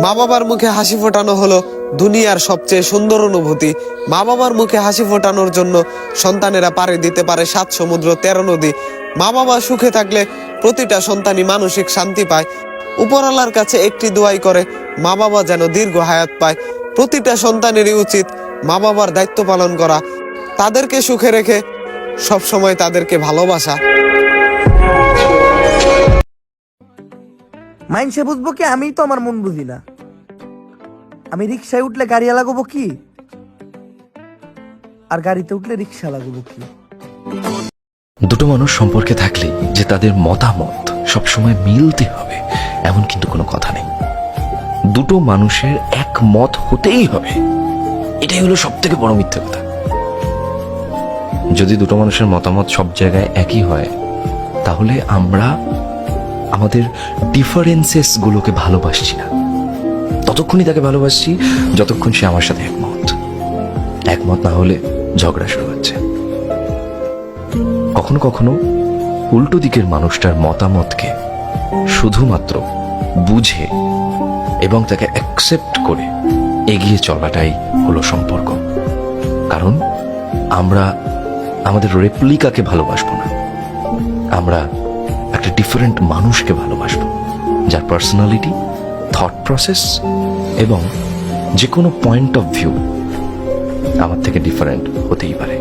মা বাবার মুখে হাসি ফোটানো হলো দুনিয়ার সবচেয়ে সুন্দর অনুভূতি। মা বাবার মুখে হাসি ফোটানোর জন্য সন্তানেরা পাড়ি দিতে পারে 7 সমুদ্র 13 নদী। মা বাবা সুখে থাকলে প্রতিটা সন্তানই মানসিক শান্তি পায়। উপরওয়ালার কাছে একটি দোয়াই করে, মা বাবা যেন দীর্ঘ হায়াত পায়। প্রতিটা সন্তানেরই উচিত মা বাবার দায়িত্ব পালন করা, তাদেরকে সুখে রেখে সব সময় তাদেরকে ভালোবাসা। মাইনসে বুঝবো কি? আমি তো আমার মন বুঝি না। আমি রিক্সায় উঠলে গাড়ি লাগাবো কি, আর গাড়িতে উঠলে রিক্সা লাগাবো কি? দুটো মানুষ সম্পর্কে থাকলে যে তাদের মতামত সবসময় মিলতে হবে এমন কিন্তু কোনো কথা নেই। দুটো মানুষের এক মত হতেই হবে, এটাই হলো সব থেকে বড় মিথ্যে কথা। যদি দুটো মানুষের মতামত সব জায়গায় একই হয়, তাহলে আমরা আমাদের ডিফারেন্সেস গুলোকে ভালোবাসছি না। ততক্ষণই তাকে ভালোবাসছি যতক্ষণ সে আমার সাথে একমত না হলে ঝগড়া শুরু হচ্ছে। কখনো কখনো উল্টো দিকের মানুষটার মতামতকে শুধুমাত্র বুঝে এবং তাকে অ্যাকসেপ্ট করে এগিয়ে চলাটাই হলো সম্পর্ক। কারণ আমরা আমাদের রেপ্লিকাকে ভালোবাসবো না, আমরা একটা ডিফারেন্ট মানুষকে ভালোবাসবো, যার পার্সোনালিটি, থট প্রসেস এবং যে কোনো পয়েন্ট অফ ভিউ আমার থেকে ডিফারেন্ট হতেই পারে।